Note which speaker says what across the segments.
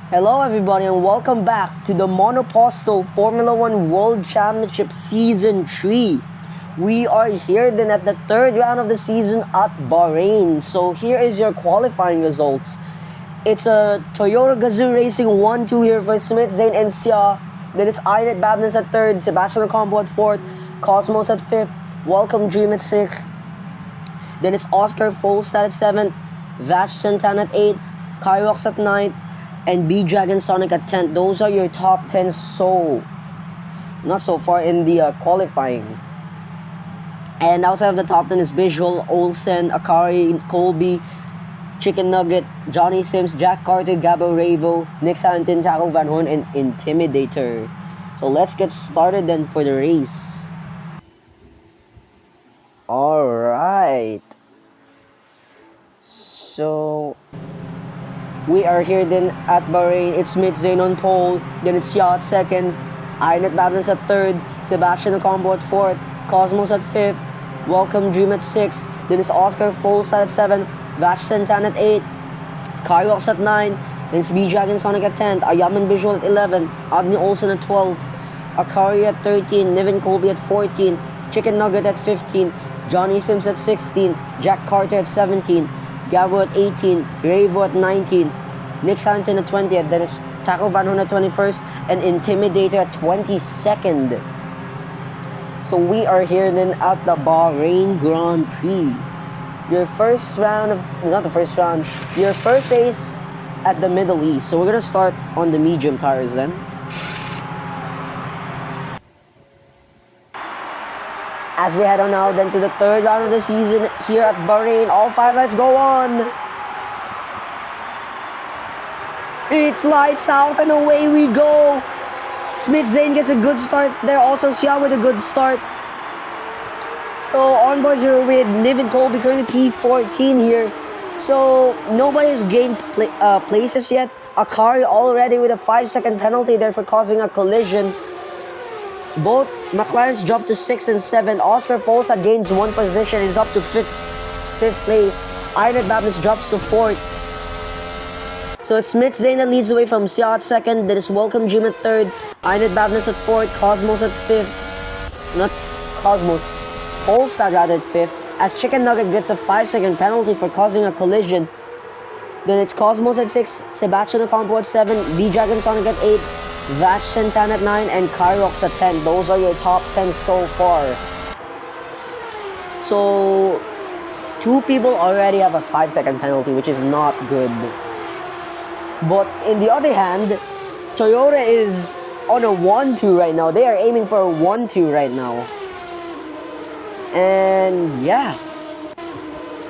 Speaker 1: Hello everybody and welcome back to the Monoposto Formula 1 World Championship Season 3. We are here then at the third round of the season at Bahrain. So here is your qualifying results. It's a Toyota Gazoo Racing 1-2 here for Smith, Zane and Sia. Then it's Inet Babness at third, Sebastian Ocampo at fourth, Cosmos at fifth, Welcome Dream at sixth. Then it's Oscar Folstad at seventh, Vash Santana at eighth, Kyrox at ninth, and B-Dragon Sonic at 10th. Those are your top 10 not so far in the qualifying. And outside of the top 10 is Visual, Olsen, Akari, Colby, Chicken Nugget, Johnny Sims, Jack Carter, Gabo Ravo, Nick Santin, Taco Van Horn, and Intimidator. So let's get started then for the race. Alright. So we are here then at Bahrain. It's Smith Zane on pole. Then it's Yacht second. Inet Babness at third. Sebastian Ocampo at fourth. Cosmos at fifth. Welcome Dream at sixth. Then it's Oscar Folstad at seventh. Vash Santana at eighth. Kyrox at nine. Then it's B-Dragon Sonic at 10th. Ayaman Visual at 11. Adni Olsen at 12. Akari at 13. Niven Colby at 14. Chicken Nugget at 15. Johnny Sims at 16. Jack Carter at 17. Gabo at 18, Ravo at 19, Nick Santin at 20th, then it's Taco Van Horn at 21st, and Intimidator at 22nd. So we are here then at the Bahrain Grand Prix. Your first race at the Middle East. So we're gonna start on the medium tires then. As we head on now then to the third round of the season here at Bahrain. All five lights go on. It's lights out and away we go. Smith Zane gets a good start there. Also Sia with a good start. So on board here with Niven Colby, currently P14 here. So nobody's gained places yet. Akari already with a 5-second penalty there for causing a collision. Both McLarens dropped to 6 and 7. Oscar Folstad gains one position, is up to fifth place. Inet Babness drops to 4th. So it's Smith Zane that leads the way from Sia at 2nd. Then it's Welcome Dream at 3rd. Inet Babness at 4th. Cosmos at 5th. Not Cosmos. Folstad rather at 5th. As Chicken Nugget gets a 5-second penalty for causing a collision. Then it's Cosmos at 6. Sebastian Ocampo at 7. B-Dragon Sonic at 8. Vash Santana at 9 and Kyrox at 10. Those are your top 10 so far. So 2 people already have a 5-second penalty, which is not good. But in the other hand, Toyota is on a 1-2 right now. They are aiming for a 1-2 right now. And yeah.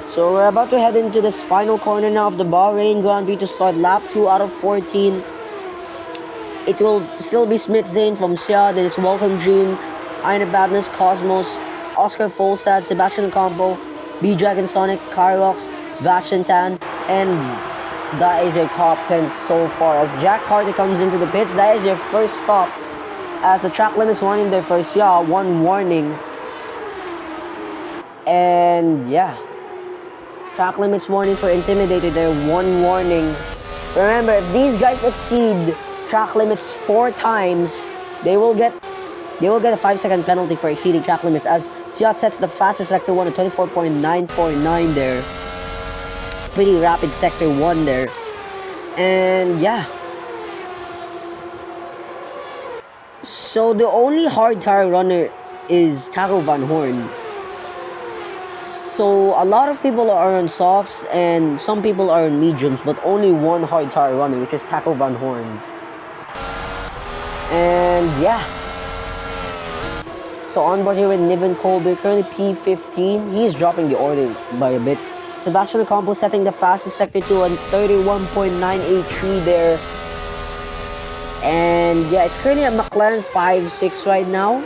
Speaker 1: So we're about to head into this final corner now of the Bahrain Grand Prix to start lap 2 out of 14. It will still be Smith Zane from Sia, then it's Welcome Dream, Inet Babness, Cosmos, Oscar Folstad, Sebastian Ocampo, B-Dragon Sonic, Kyrox, Vash and Tan, and that is your top 10 so far. As Jack Carter comes into the pits, that is your first stop. As the track limits warning there for Sia, 1 warning. And yeah, track limits warning for Intimidator there, 1 warning. Remember, if these guys exceed track limits 4 times, they will get a 5-second penalty for exceeding track limits, as Sia sets the fastest sector 1 at 24.949 there. Pretty rapid sector 1 there. And yeah. So the only hard tire runner is Taco Van Horn. So a lot of people are on softs and some people are on mediums, but only one hard tire runner, which is Taco Van Horn. And yeah. So on board here with Niven Colby, currently P15. He is dropping the order by a bit. Sebastian Ocampo setting the fastest sector 2 on 31.983 there. And yeah, it's currently a McLaren 5.6 right now.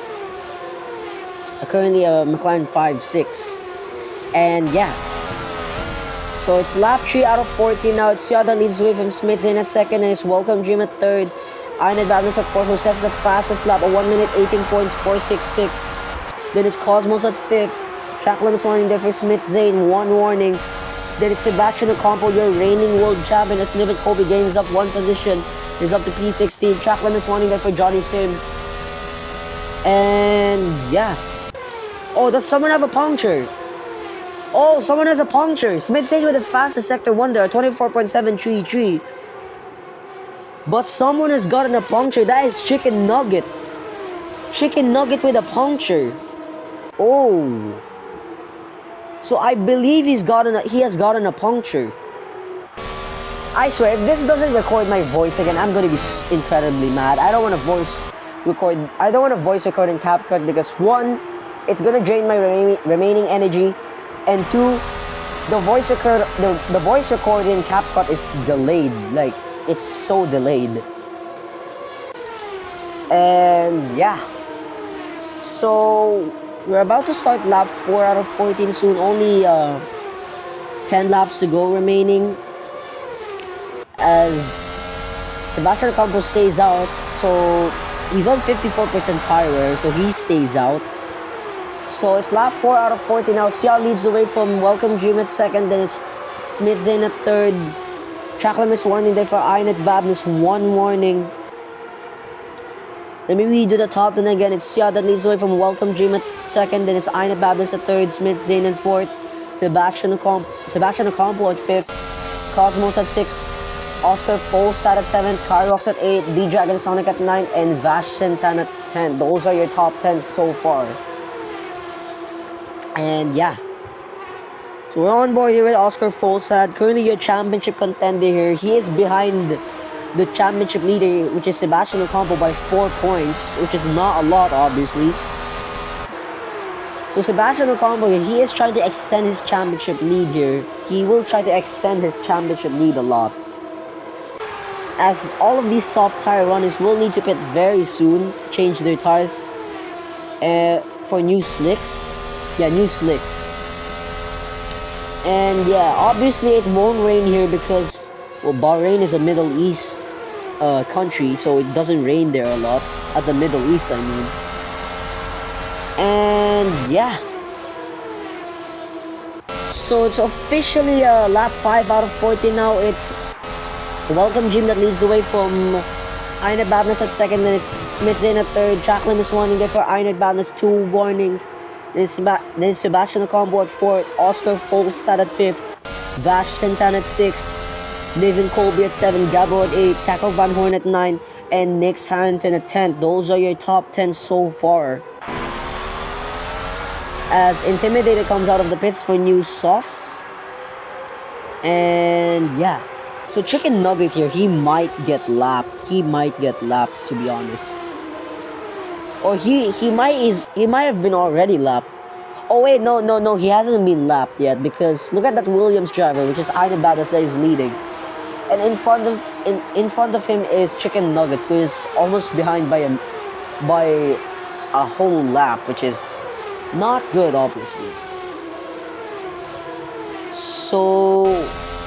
Speaker 1: Currently a McLaren 5.6. And yeah. So it's lap 3 out of 14 now. It's Sia that leads the way from Smith Zane at 2nd, and it's Welcome Dream at 3rd. Inet Babness at 4th, who sets the fastest lap at 1 minute 18.466. Then it's Cosmos at 5th. Track limits warning there for Smith Zane, 1 warning. Then it's Sebastian Ocampo, your reigning world champion, as Niven Colby gains up 1 position. He's up to P16. Track limits warning there for Johnny Sims. And yeah. Oh, does someone have a puncture? Oh, someone has a puncture. Smith Zane with the fastest sector 1 there, 24.733. But someone has gotten a puncture. That is Chicken Nugget. Chicken Nugget with a puncture. Oh. So I believe he has gotten a puncture. I swear, if this doesn't record my voice again, I'm gonna be incredibly mad. I don't want to voice record in CapCut because 1, it's gonna drain my remaining energy, and 2, the voice record in CapCut is delayed. Like, it's so delayed. And yeah. So we're about to start lap 4 out of 14 soon. Only 10 laps to go remaining. As Sebastian Ocampo stays out, so he's on 54% tire wear, so he stays out. So it's lap 4 out of 14 now. Sia leads the way from Welcome Dream at second, then it's Smith Zane at third. Track limits warning there for Inet Babness, 1 warning. Then maybe we do the top 10 again. It's Sia that leads the way from Welcome Dream at second, then it's Inet Babness at third, Smith Zane at fourth, Sebastian Ocampo at fifth, Cosmos at sixth, Oscar Folstad at 7th, Kyrox at 8, D-Dragon Sonic at 9, and Vash Santana at 10. Those are your top 10 so far. And yeah. So we're on board here with Oscar Folstad, currently your championship contender here. He is behind the championship leader, which is Sebastian Ocampo, by 4 points, which is not a lot, obviously. So Sebastian Ocampo, he is trying to extend his championship lead here. He will try to extend his championship lead a lot, as all of these soft tire runners will need to pit very soon to change their tires for new slicks. Yeah, new slicks. And yeah, obviously it won't rain here because, well, Bahrain is a Middle East country, so it doesn't rain there a lot. At the Middle East, I mean. And yeah. So it's officially lap 5 out of 14 now. It's Welcome Jim that leads the way from Inet Babness at second, then it's Smith Zane at third. Track limits warning there for Inet Babness, 2 warnings. Then Sebastian Ocampo at fourth, Oscar Folstad at fifth, Vash Santana at sixth, Niven Colby at 7, Gabo at 8, Taco Van Horn at 9, and Nick Harrington at 10. Those are your top 10 so far. As Intimidator comes out of the pits for new softs. And yeah. So Chicken Nugget here, he might get lapped. He might get lapped, to be honest. Or he might have been already lapped. Oh wait, no, he hasn't been lapped yet, because look at that Williams driver, which is Inet Babness, that is leading. And in front of him is Chicken Nugget, who is almost behind by a whole lap, which is not good, obviously. So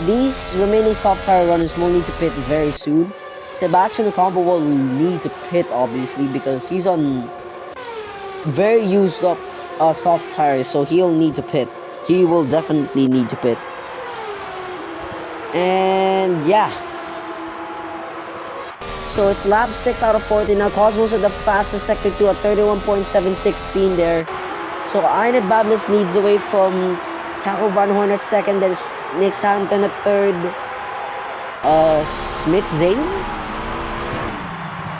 Speaker 1: these remaining soft tire runners will need to pit very soon. Sebastian Ocampo will need to pit, obviously, because he's on very used up soft tires, so he'll need to pit. He will definitely need to pit. And yeah. So it's lap 6 out of 14 now. Cosmos at the fastest sector 2 at 31.716 there. So Inet Babness leads the way from Taco Van Horn at second, then Nick Harrington at third. Smith Zane?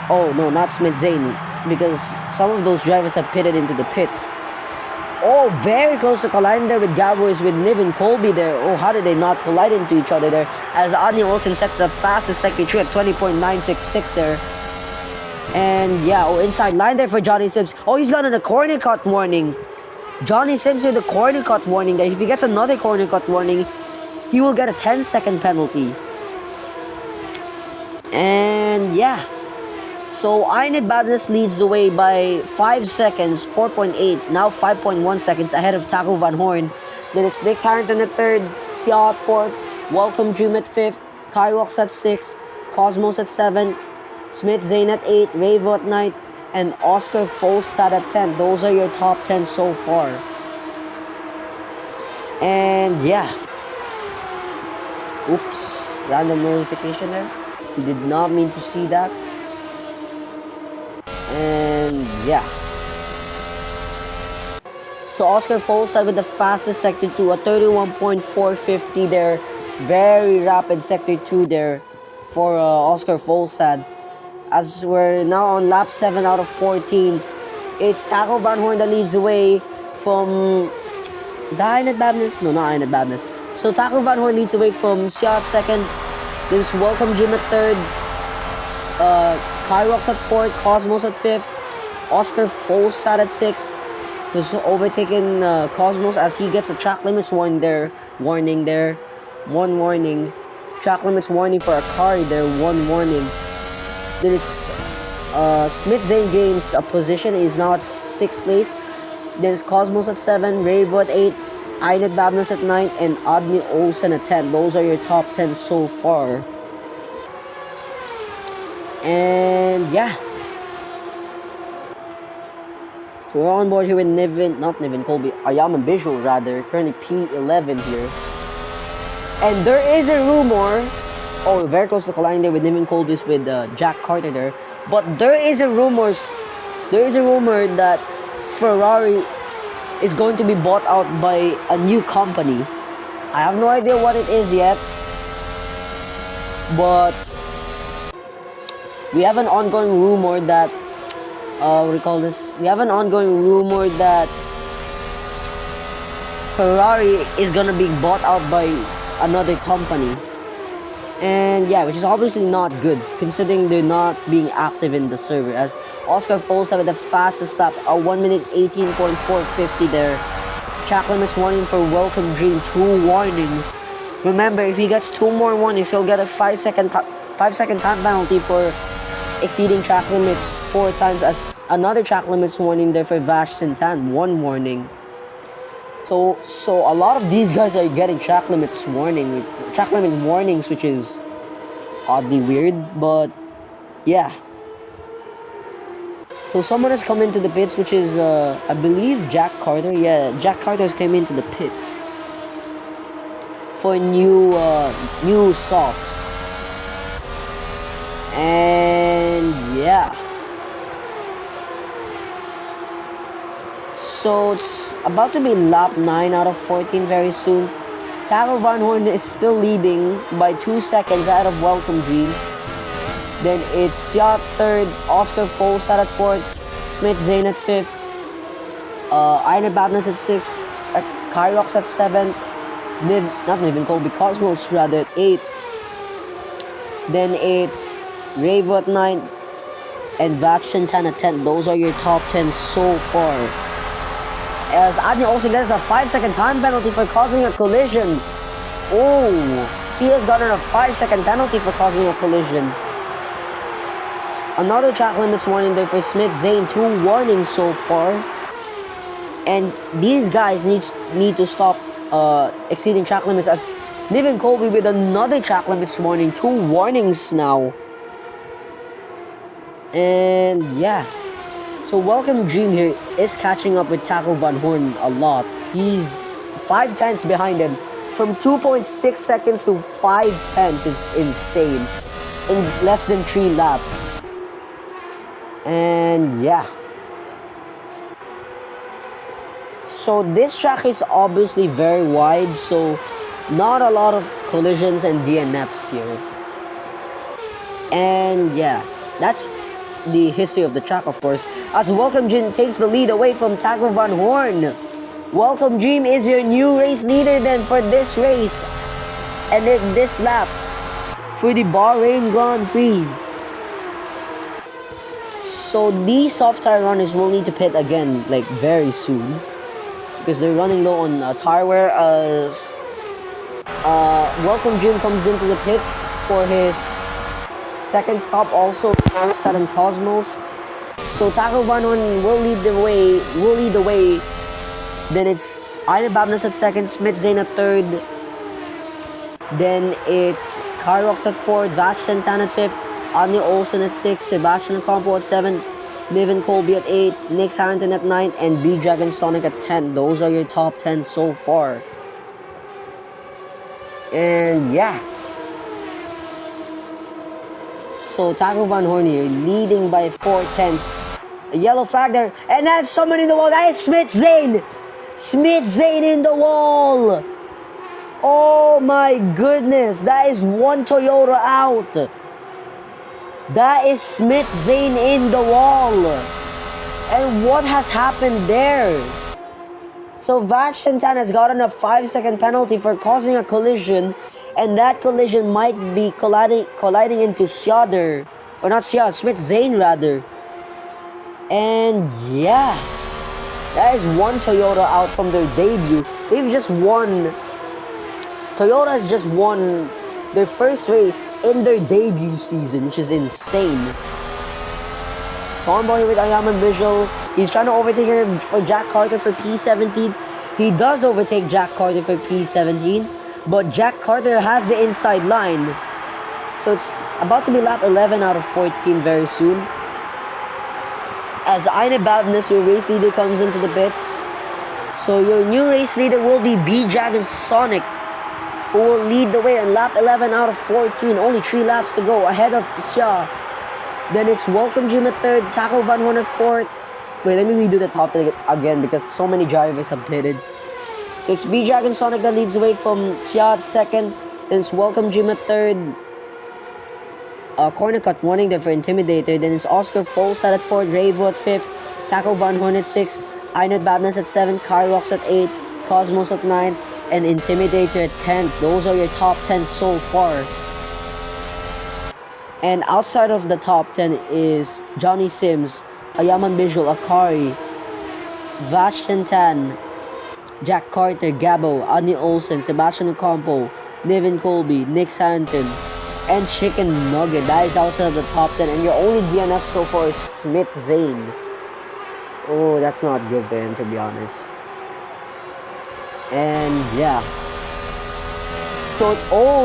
Speaker 1: Oh no, not Smith Zane, because some of those drivers have pitted into the pits. Oh, very close to colliding there with Gabo is with Niv and Colby there. Oh, how did they not collide into each other there? As Adni Olsen sets the fastest sector 3 at 20.966 there. And yeah, oh, inside line there for Johnny Sims. Oh, he's gotten a corner cut warning. Johnny Sims with a corner cut warning there. If he gets another corner cut warning, he will get a 10-second penalty. And yeah. So Inet Babness leads the way by 5 seconds, 4.8, now 5.1 seconds ahead of Taco Van Horn. Then it's Nick Harrington at third, Sia at fourth, Welcome Dream at fifth, Kyrox at 6, Cosmos at 7, Smith Zane at 8, Ravo at 9, and Oscar Folstad at 10. Those are your top 10 so far. And yeah. Oops, random notification there. He did not mean to see that. And yeah. So Oscar Folstad with the fastest Sector 2, a 31.450 there. Very rapid Sector 2 there for Oscar Folstad. As we're now on lap 7 out of 14, it's Taco Van Horn that leads the way from... Is that Inet Babness? No, not Inet Babness. So Taco Van Horn leads the way from Siat second. There's Welcome Jim at third. Kyrox at fourth. Cosmos at fifth. Oscar Folstad at sixth. Just overtaking Cosmos as he gets a track limits warning there. One warning. Track limits warning for a car there. One warning. Then it's Smith Zane gains a position. Is now at 6th place. Then it's Cosmos at 7. Ravo at 8. Inet Babness at 9. And Adni Olsen at 10. Those are your top 10 so far. And yeah. So we're on board here with Colby, Ayama Visual rather, currently P11 here. And there is a rumor, very close to colliding there with Niven Colby's with Jack Carter there. But there is a rumor that Ferrari is going to be bought out by a new company. I have no idea what it is yet. But we have an ongoing rumor that we have an ongoing rumor that Ferrari is gonna be bought out by another company. And yeah, which is obviously not good considering they're not being active in the server, as Oscar Folstad with the fastest lap, a 1 minute 18.450 there. Track limits warning for Welcome Dream, 2 warnings. Remember, if he gets 2 more warnings, he'll get a 5 second time penalty for exceeding track limits 4 times, as another track limits warning there for Vashton Tan, 1 warning. So a lot of these guys are getting track limit warnings, which is oddly weird, but yeah. So someone has come into the pits, which is I believe Jack Carter. Yeah, Jack Carter has come into the pits for new softs. And yeah. So it's about to be lap 9 out of 14 very soon. Taco Van Horn is still leading by 2 seconds out of Welcome Dream. Then it's Siat third, Oscar Folstad at fourth, Smith Zane at fifth, Inet Babness at sixth, Kyrox at seventh, not Niven Colby, Cosmos rather at eighth. Then it's Ravo at ninth, and Vashton Tan at 10th. Those are your top 10 so far. As Adni also gets a 5-second time penalty for causing a collision. Oh, he has gotten a 5-second penalty for causing a collision. Another track limits warning there for Smith Zane, 2 warnings so far. And these guys need to stop exceeding track limits, as Niven Colby with another track limits warning, 2 warnings now. And yeah. So Welcome Dream here is catching up with Taco Van Horn a lot. He's 5 tenths behind him. From 2.6 seconds to 5 tenths. It's insane. In less than 3 laps. And yeah. So this track is obviously very wide, so not a lot of collisions and DNFs here. And yeah, that's the history of the track, of course, as Welcome Dream takes the lead away from Taco Van Horn. Welcome Dream is your new race leader then for this race and then this lap for the Bahrain Grand Prix. So these soft tire runners will need to pit again like very soon, because they're running low on tire wear, as Welcome Dream comes into the pits for his second stop, also Set and Cosmos. So Taco Van Horn will lead the way. Then it's Inet Babness at second, Smith Zane at third. Then it's Kyrox at fourth, Vashton Tan at fifth, Adni Olsen at sixth, Sebastian Campo at seventh, Niven Colby at 8, Nix Harrington at 9, and B-Dragon Sonic at 10. Those are your top 10 so far. And yeah. So Taco Van Horn here, leading by 4/10. A yellow flag there, and that's someone in the wall. That is Smith Zane. Smith Zane in the wall. Oh my goodness, that is one Toyota out. That is Smith Zane in the wall. And what has happened there? So Vash Santana has gotten a 5-second penalty for causing a collision, and that collision might be colliding into Siader, or not Siader, Smith Zane rather. And yeah, that is one Toyota out from their debut. They've just won. Toyota has just won their first race in their debut season, which is insane. Convoy with Ayaman Visual. He's trying to overtake him for Jack Carter for P17. He does overtake Jack Carter for P17, but Jack Carter has the inside line. So it's about to be lap 11 out of 14 very soon. As Aine Babness, your race leader, comes into the pits. So your new race leader will be B-Dragon Sonic, who will lead the way on lap 11 out of 14. Only 3 laps to go ahead of Xia. Then it's Welcome Jim at 3rd, Taco Van Horn at 4th. Wait, let me redo the top 10 again because so many drivers have pitted. So it's B-Dragon Sonic that leads the way from Xia at 2nd. Then it's Welcome Jim at 3rd. Corner Cut running there for Intimidator. Then it's Oscar Folsat at 4th, Ravo at 5th, Taco Van Horn at 6th, Einat Babness at 7th, Kyrox at 8th, Cosmos at 9th, and Intimidator at 10th. Those are your top 10 so far. And outside of the top 10 is Johnny Sims, Ayaman Visual, Akari, Vash Santan, Jack Carter, Gabo, Ani Olsen, Sebastian Ocampo, Niven Colby, Nick Harrington, and Chicken Nugget. That is outside of the top 10. And your only DNF so far is Smith Zane. Oh, that's not good for him, to be honest. And yeah. So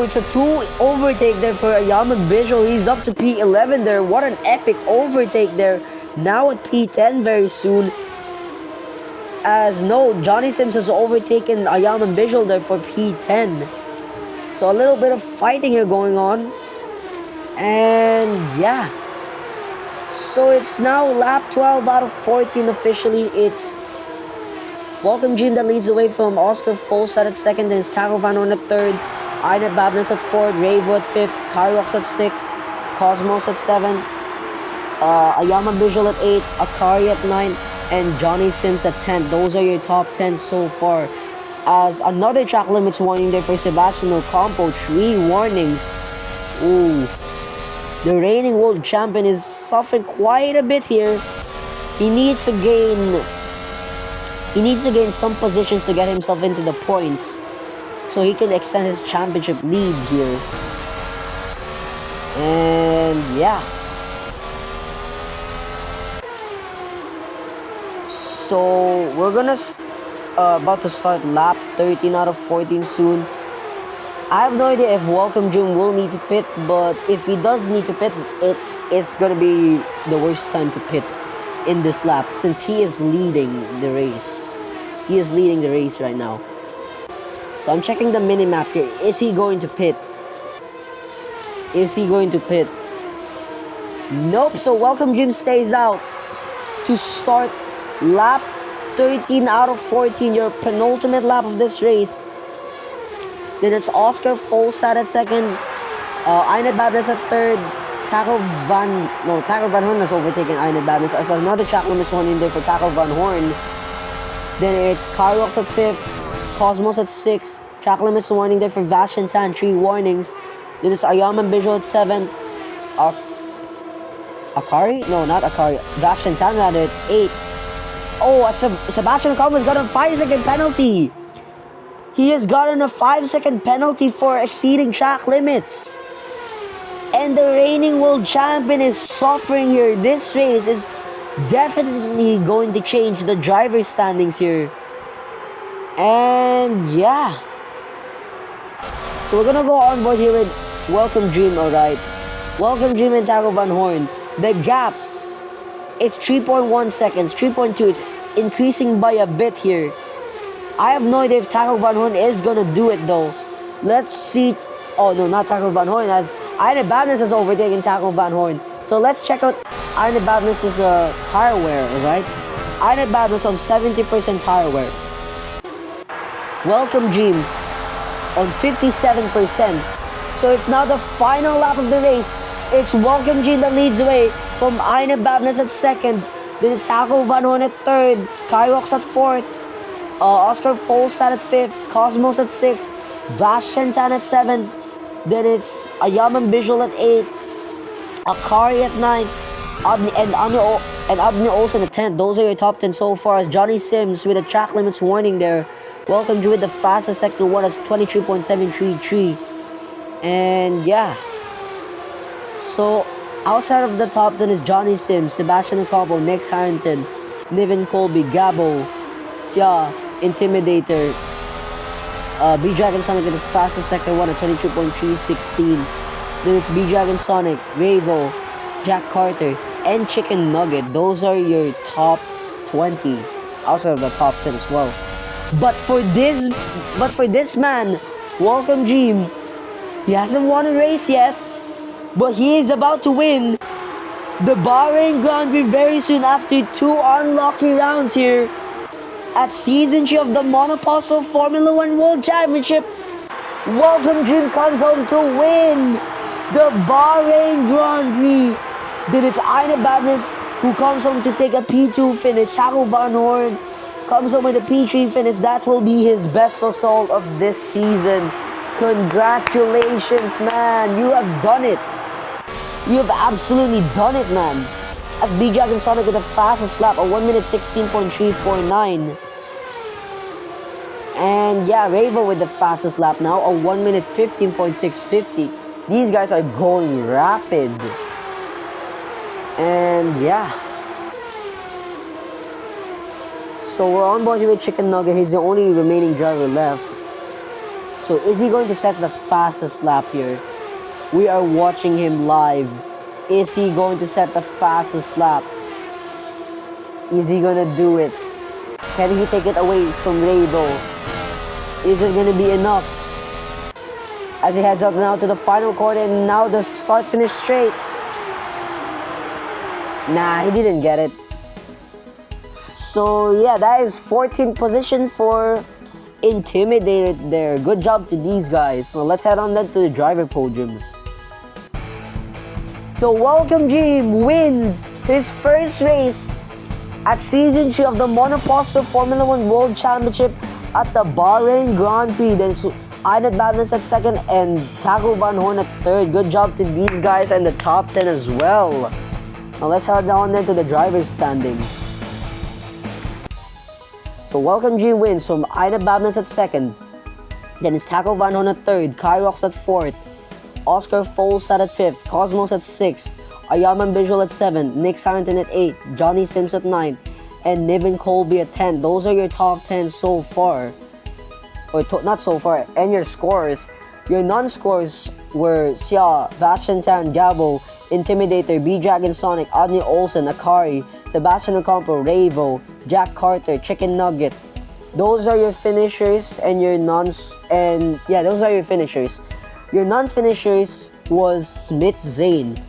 Speaker 1: it's a 2 overtake there for Ayaman Visual. He's up to P11 there. What an epic overtake there. Now at P10 very soon. As no, Johnny Sims has overtaken Ayaman Visual there for P10. So a little bit of fighting here going on. And yeah. So it's now lap 12 out of 14 officially. It's Welcome Jim that leads the way from Oscar Folsat at 2nd. Then it's Taco Van Horn at 3rd. Einat Babness at 4th. Ravo at 5th. Kyrox at 6th. Cosmos at 7th. Ayaman Visual at 8th. Akari at 9th. And Johnny Sims at 10th. Those are your top 10 so far. As another track limits warning there for Sebastian Ocampo. 3 warnings. Ooh. The reigning world champion is suffering quite a bit here. He needs to gain some positions to get himself into the points, so he can extend his championship lead here. And yeah. So we're gonna about to start lap 13 out of 14 soon. I have no idea if Welcome Jim will need to pit, but if he does need to pit, it's gonna be the worst time to pit in this lap since he is leading the race. He is leading the race right now. So I'm checking the mini-map here. Is he going to pit? Is he going to pit? Nope. So Welcome Jim stays out to start lap 13 out of 14, your penultimate lap of this race. Then it's Oscar Folsat at 2nd, Einat Babness at 3rd, Taco Van Horn has overtaken Einat Babness as another track limits one in there for Taco Van Horn. Then it's Kyrox at 5th, Cosmos at 6th, track limits warning there for Vash and Tan, 3 warnings. Then it's Ayaman Visual at 7th, Akari? No, not Akari, Vash and Tan rather at 8th. Oh, Sebastian Ocampo's got a 5-second penalty. He has gotten a 5-second penalty for exceeding track limits. And the reigning world champion is suffering here. This race is definitely going to change the driver standings here. And yeah. So we're gonna go on board here with Welcome Dream, alright. Welcome Dream and Taco Van Horn. The gap is 3.1 seconds, 3.2. It's increasing by a bit here. I have no idea if Taco Van Horn is gonna do it though. Let's see. Oh no, not Taco Van Horn, as Arne Babness has overtaken Taco Van Horn. So let's check out Arne Babness' tire wear, alright? Arne Babness on 70% tire wear. Welcome Dream on 57%. So it's now the final lap of the race. It's Welcome Dream that leads the way from Arne Babness at second. Then it's Taco Van Horn at third. Kyrox at fourth. Oscar Folstad at fifth. Cosmos at sixth. Vashentan at seventh. Then it's Ayaman Visual at 8, Akari at 9, and Abni Olsen at 10. Those are your top 10 so far, as Johnny Sims with a track limits warning there. Welcome you with the fastest sector one as 23.733. And yeah. So outside of the top 10 is Johnny Sims, Sebastian Ocampo, Nex Harrington, Niven Colby, Gabo, Sia, Intimidator, B-Dragon Sonic with the fastest sector 1 at 22.316. Then it's B-Dragon Sonic, Ravo, Jack Carter, and Chicken Nugget. Those are your top 20. Outside of the top 10 as well. But for this man, Welcome Dream, he hasn't won a race yet, but he is about to win the Bahrain Grand Prix very soon after 2 unlucky rounds here at Season 3 of the Monoposto Formula 1 World Championship. Welcome Dream comes home to win the Bahrain Grand Prix. Then it's Arne Babness who comes home to take a P2 finish. Taco Van Horn comes home with a P3 finish. That will be his best result of this season. Congratulations, man. You have done it. You have absolutely done it, man. As B-Dragon Sonic with the fastest lap, a 1 minute 16.349. And yeah, Ravo with the fastest lap now, a 1 minute 15.650. These guys are going rapid. And yeah. So we're on board here with Chicken Nugget. He's the only remaining driver left. So is he going to set the fastest lap here? We are watching him live. Is he going to set the fastest lap? Is he going to do it? Can he take it away from Ravo? Is it going to be enough? As he heads up now to the final corner, and now the start finish straight. Nah, he didn't get it. So yeah, that is 14th position for Intimidated there. Good job to these guys. So let's head on then to the driver podiums. So Welcome Dream wins his first race at Season 3 of the Monoposto Formula 1 World Championship at the Bahrain Grand Prix. Then it's Arne Babness at second and Taco Van Horn at third. Good job to these guys and the top 10 as well. Now let's head down then to the driver's standings. So Welcome Dream wins from Arne Babness at second. Then it's Taco Van Horn at third, Kyrox at fourth, Oscar Folstad at fifth, Cosmos at sixth, Ayaman Visual at seventh, Nex Harrington at eighth, Johnny Sims at ninth, and Niven Colby at 10. Those are your top 10 so far. Or not so far, and your scores. Your non-scores were Sia, Vashentan, Gabo, Intimidator, B-Dragon Sonic, Adni Olsen, Akari, Sebastian Ocampo, Ravo, Jack Carter, Chicken Nugget. Those are your finishers and your those are your finishers. Your non-finishers was Smith Zane.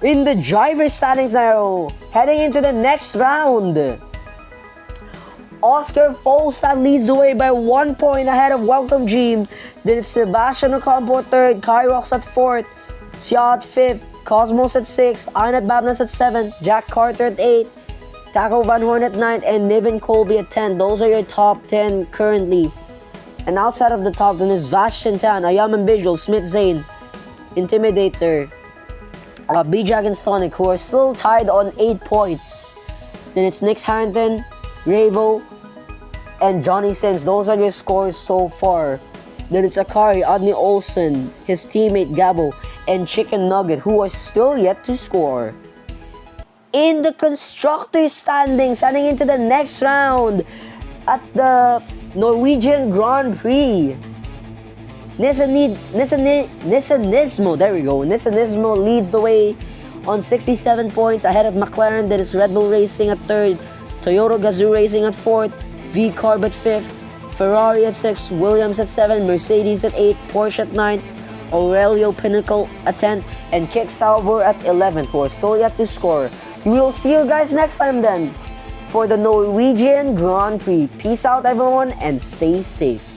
Speaker 1: In the driver standings now, heading into the next round. Oscar Folstad leads the way by 1 point ahead of Welcome Dream. Then it's Sebastian Ocampo at third, Kyrox at fourth, Sia at fifth, Cosmos at sixth, Arne Babness at seventh, Jack Carter at eighth, Taco Van Horn at 9th, and Niven Colby at 10. Those are your top 10 currently. And outside of the top 10 is Vashentan, Ayaman Visual, Smith Zane, Intimidator, B-Dragon Sonic, who are still tied on 8 points. Then it's Nex Harrington, Ravo, and Johnny Sims. Those are your scores so far. Then it's Akari, Adni Olsen, his teammate Gabo, and Chicken Nugget, who are still yet to score. In the constructor standings, heading into the next round at the Norwegian Grand Prix. Nissanismo, there we go. Nissanismo leads the way on 67 points ahead of McLaren. Then it's Red Bull Racing at third, Toyota Gazoo Racing at fourth, V-Carb at fifth, Ferrari at 6, Williams at 7, Mercedes at 8, Porsche at 9, Aurelio Pinnacle at 10, and Kick Sauber at 11th, who are still yet to score. We will see you guys next time then for the Norwegian Grand Prix. Peace out everyone and stay safe.